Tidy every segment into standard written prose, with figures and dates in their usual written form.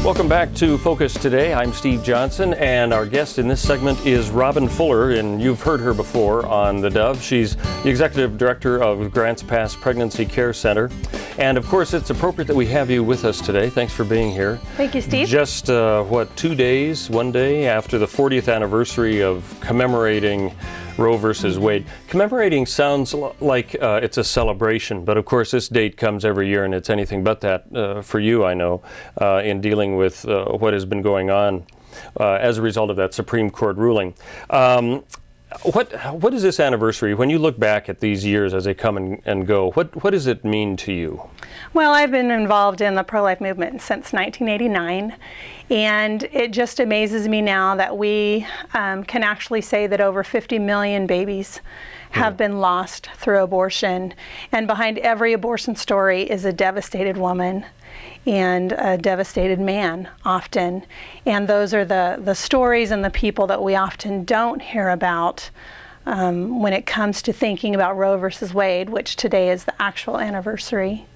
Welcome back to Focus Today. I'm Steve Johnson, and our guest in this segment is Robin Fuller, and you've heard her before on theDove. She's the Executive Director of Grants Pass Pregnancy Care Center. And of course, it's appropriate that we have you with us today. Thanks for being here. Thank you, Steve. Just, 2 days, one day after the 40th anniversary of commemorating Roe versus Wade. Commemorating sounds like it's a celebration, but of course this date comes every year, and it's anything but that for you, I know, in dealing with what has been going on as a result of that Supreme Court ruling. What is this anniversary? When you look back at these years as they come and go, what does it mean to you? Well, I've been involved in the pro-life movement since 1989, and it just amazes me now that we can actually say that over 50 million babies have been lost through abortion, and behind every abortion story is a devastated woman and a devastated man often, and those are the stories and the people that we often don't hear about when it comes to thinking about Roe versus Wade, which today is the actual anniversary.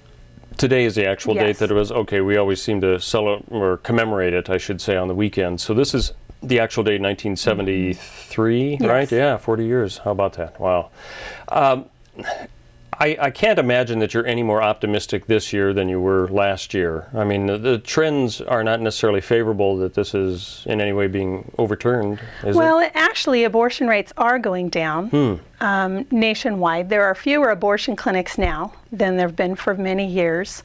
Today is the actual date that it was. Okay, we always seem to celebrate or commemorate it, I should say, on the weekend. So this is the actual date, 1973, right? Yeah, 40 years. How about that? Wow. I can't imagine that you're any more optimistic this year than you were last year. I mean, the trends are not necessarily favorable that this is in any way being overturned, is it? Well, actually, abortion rates are going down nationwide. There are fewer abortion clinics now than there have been for many years.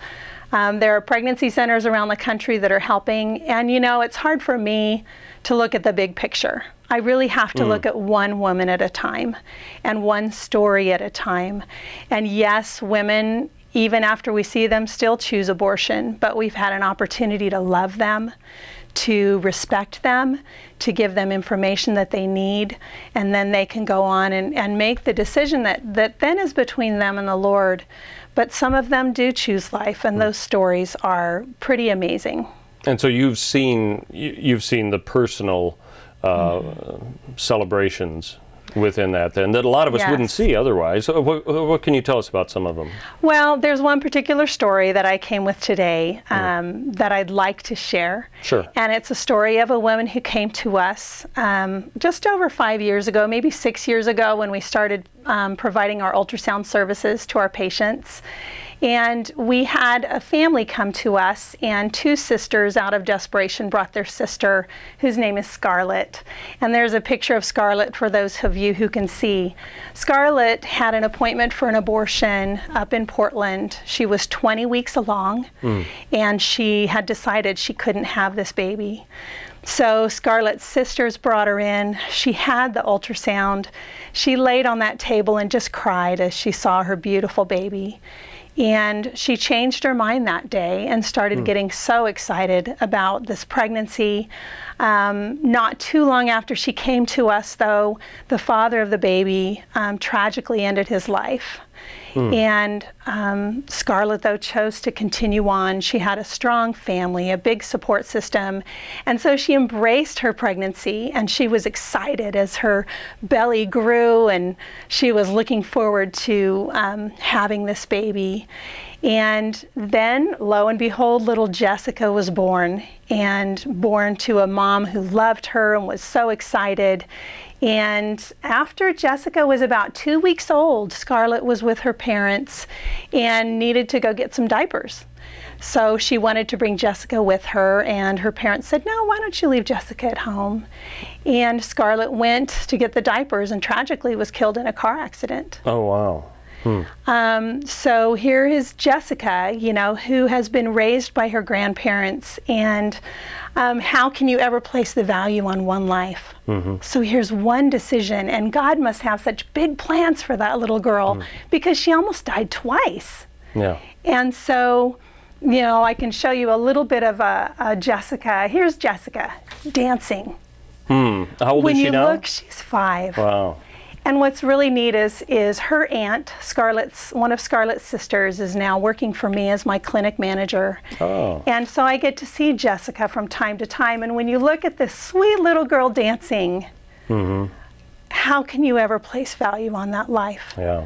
There are pregnancy centers around the country that are helping, and you know, it's hard for me to look at the big picture. I really have to look at one woman at a time and one story at a time. And yes, women, even after we see them, still choose abortion, but we've had an opportunity to love them, to respect them, to give them information that they need, and then they can go on and make the decision that then is between them and the Lord. But some of them do choose life, and those stories are pretty amazing. And so you've seen the personal celebrations within that then that a lot of us wouldn't see otherwise. What can you tell us about some of them? Well, there's one particular story that I came with today that I'd like to share. Sure. And it's a story of a woman who came to us just over 5 years ago, maybe 6 years ago, when we started providing our ultrasound services to our patients. And we had a family come to us, and two sisters out of desperation brought their sister, whose name is Scarlett. And there's a picture of Scarlett for those of you who can see. Scarlett had an appointment for an abortion up in Portland. She was 20 weeks along, and she had decided she couldn't have this baby. So Scarlett's sisters brought her in. She had the ultrasound. She laid on that table and just cried as she saw her beautiful baby. And she changed her mind that day and started getting so excited about this pregnancy. Not too long after she came to us, though, the father of the baby tragically ended his life. And Scarlett, though, chose to continue on. She had a strong family, a big support system, and so she embraced her pregnancy, and she was excited as her belly grew, and she was looking forward to having this baby. And then, lo and behold, little Jessica was born, and born to a mom who loved her and was so excited. And after Jessica was about 2 weeks old, Scarlett was with her parents and needed to go get some diapers. So she wanted to bring Jessica with her, and her parents said, "No, why don't you leave Jessica at home?" And Scarlett went to get the diapers and tragically was killed in a car accident. Oh, wow. So here is Jessica, you know, who has been raised by her grandparents, and how can you ever place the value on one life? So here's one decision, and God must have such big plans for that little girl because she almost died twice. Yeah. And so, you know, I can show you a little bit of a Jessica. Here's Jessica dancing. How old is she now? When you look, she's 5. Wow. And what's really neat is her aunt, one of Scarlett's sisters, is now working for me as my clinic manager. Oh. And so I get to see Jessica from time to time. And when you look at this sweet little girl dancing, how can you ever place value on that life? Yeah.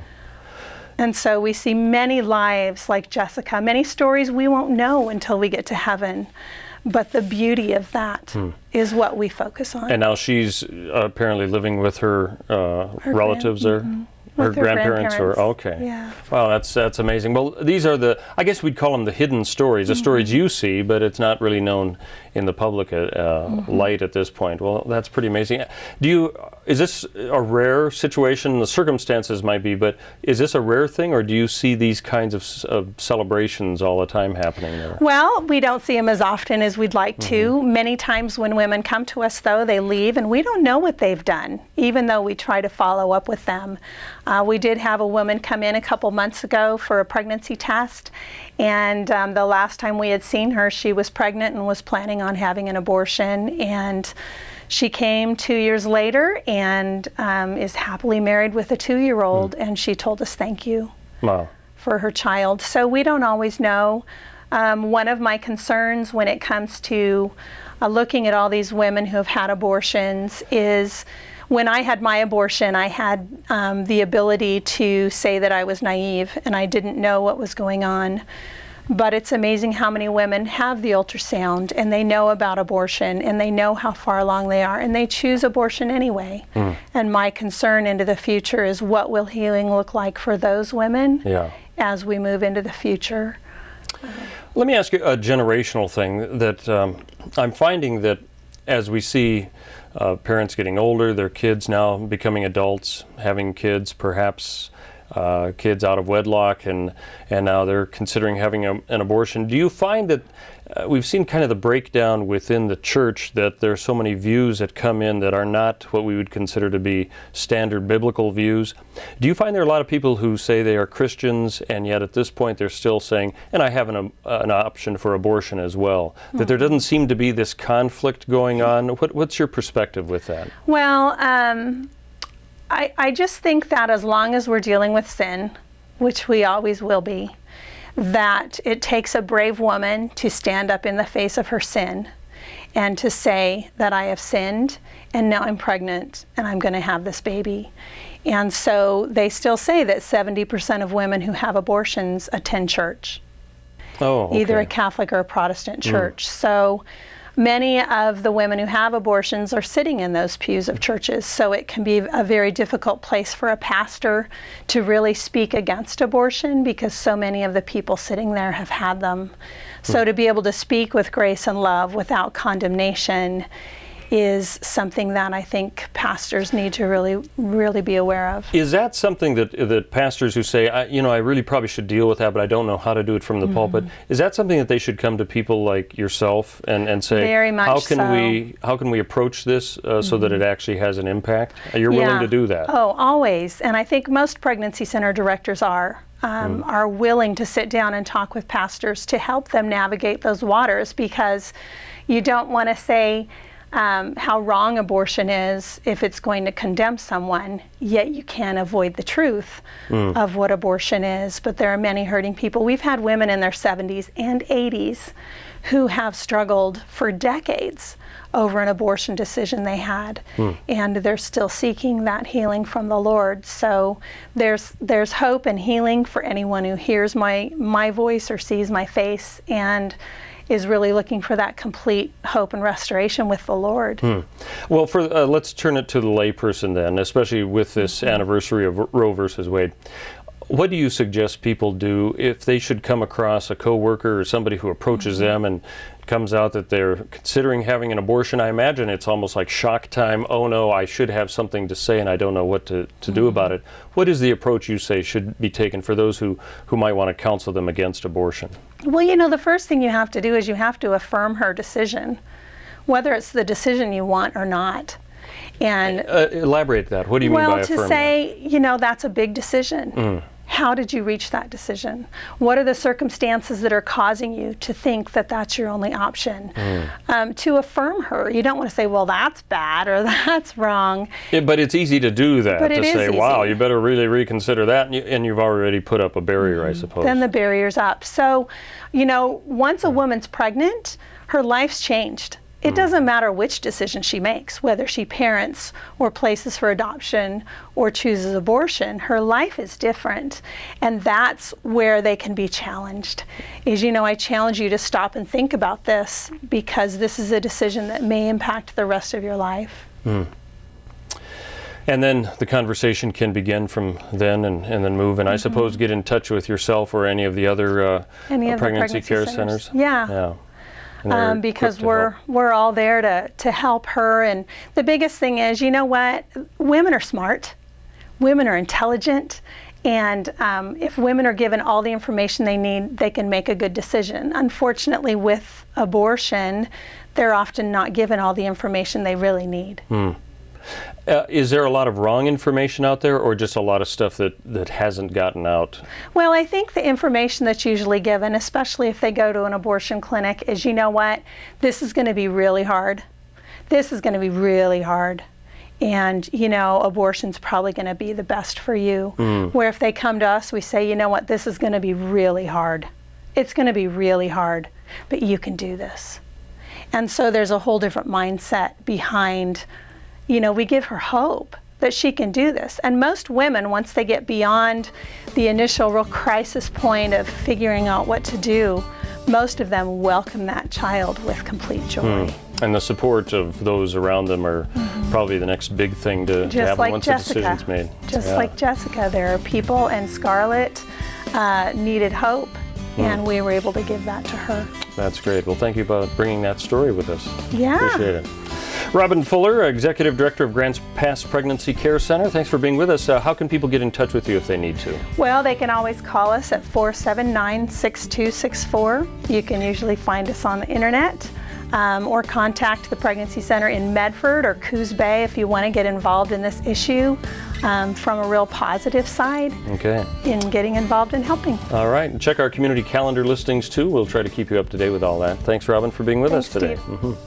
And so we see many lives like Jessica, many stories we won't know until we get to heaven. But the beauty of that is what we focus on. And now she's apparently living with her relatives or her grandparents, or okay. Yeah. Wow, that's amazing. Well, these are the, I guess we'd call them the hidden stories, the stories you see, but it's not really known in the public light at this point. Well, that's pretty amazing. Is this a rare situation? The circumstances might be, but is this a rare thing, or do you see these kinds of celebrations all the time happening there? Well, we don't see them as often as we'd like to. Many times when women come to us, though, they leave and we don't know what they've done, even though we try to follow up with them. We did have a woman come in a couple months ago for a pregnancy test, and the last time we had seen her, she was pregnant and was planning on having an abortion, and she came 2 years later and is happily married with a 2-year-old, and she told us thank you for her child. So we don't always know. One of my concerns when it comes to looking at all these women who have had abortions is, when I had my abortion, I had the ability to say that I was naive and I didn't know what was going on. But it's amazing how many women have the ultrasound and they know about abortion and they know how far along they are and they choose abortion anyway. And my concern into the future is, what will healing look like for those women as we move into the future? Let me ask you a generational thing that I'm finding that as we see parents getting older, their kids now becoming adults, having kids, perhaps kids out of wedlock, and now they're considering having an abortion. Do you find that we've seen kind of the breakdown within the church, that there are so many views that come in that are not what we would consider to be standard biblical views? Do you find there are a lot of people who say they are Christians and yet at this point they're still saying, and I have an option for abortion as well, that there doesn't seem to be this conflict going on? What's your perspective with that? Well, I just think that as long as we're dealing with sin, which we always will be, that it takes a brave woman to stand up in the face of her sin and to say that I have sinned and now I'm pregnant and I'm going to have this baby. And so they still say that 70% of women who have abortions attend church, either a Catholic or a Protestant church. So many of the women who have abortions are sitting in those pews of churches, so it can be a very difficult place for a pastor to really speak against abortion, because so many of the people sitting there have had them. So to be able to speak with grace and love without condemnation is something that I think pastors need to really be aware of. Is that something that pastors who say, I really probably should deal with that, but I don't know how to do it from the pulpit, is that something that they should come to people like yourself and say, very much how can we approach this so that it actually has an impact? You're willing to do that? Oh, always. And I think most pregnancy center directors are willing to sit down and talk with pastors to help them navigate those waters, because you don't want to say how wrong abortion is if it's going to condemn someone, yet you can't avoid the truth of what abortion is. But there are many hurting people. We've had women in their 70s and 80s who have struggled for decades over an abortion decision they had, and they're still seeking that healing from the Lord. So there's hope and healing for anyone who hears my voice or sees my face and is really looking for that complete hope and restoration with the Lord. Well, let's turn it to the layperson then, especially with this anniversary of Roe versus Wade. What do you suggest people do if they should come across a coworker or somebody who approaches them and comes out that they're considering having an abortion? I imagine it's almost like shock time. Oh no, I should have something to say and I don't know what to do about it. What is the approach you say should be taken for those who might want to counsel them against abortion? Well, the first thing you have to do is you have to affirm her decision, whether it's the decision you want or not. And elaborate that. What do you mean by affirm? Well, to say, that's a big decision. How did you reach that decision? What are the circumstances that are causing you to think that that's your only option? To affirm her. You don't want to say, well, that's bad or that's wrong. Yeah, but it's easy to do that, but to say, wow, you better really reconsider that, and you've already put up a barrier, I suppose. Then the barrier's up. So, once a woman's pregnant, her life's changed. It doesn't matter which decision she makes, whether she parents or places for adoption or chooses abortion. Her life is different, and that's where they can be challenged. Is, I challenge you to stop and think about this, because this is a decision that may impact the rest of your life. And then the conversation can begin from then and then move, and I suppose get in touch with yourself or any of the other pregnancy care centers. Yeah. Because we're all there to help her. And the biggest thing is, you know what? Women are smart. Women are intelligent. And if women are given all the information they need, they can make a good decision. Unfortunately, with abortion, they're often not given all the information they really need. Is there a lot of wrong information out there, or just a lot of stuff that hasn't gotten out? Well, I think the information that's usually given, especially if they go to an abortion clinic, is, you know what, this is going to be really hard. This is going to be really hard. And, abortion's probably going to be the best for you. Where if they come to us, we say, you know what, this is going to be really hard. It's going to be really hard, but you can do this. And so there's a whole different mindset behind, we give her hope that she can do this. And most women, once they get beyond the initial real crisis point of figuring out what to do, most of them welcome that child with complete joy. And the support of those around them are probably the next big thing to have once the decision's made. Just like Jessica, there are people, and Scarlett needed hope, and we were able to give that to her. That's great. Well, thank you for bringing that story with us. Yeah. Appreciate it. Robin Fuller, Executive Director of Grants Pass Pregnancy Care Center, thanks for being with us. How can people get in touch with you if they need to? Well, they can always call us at 479-6264. You can usually find us on the internet, or contact the Pregnancy Center in Medford or Coos Bay if you want to get involved in this issue from a real positive side in getting involved in helping. All right. And check our community calendar listings too. We'll try to keep you up to date with all that. Thanks, Robin, for being with us today. Steve.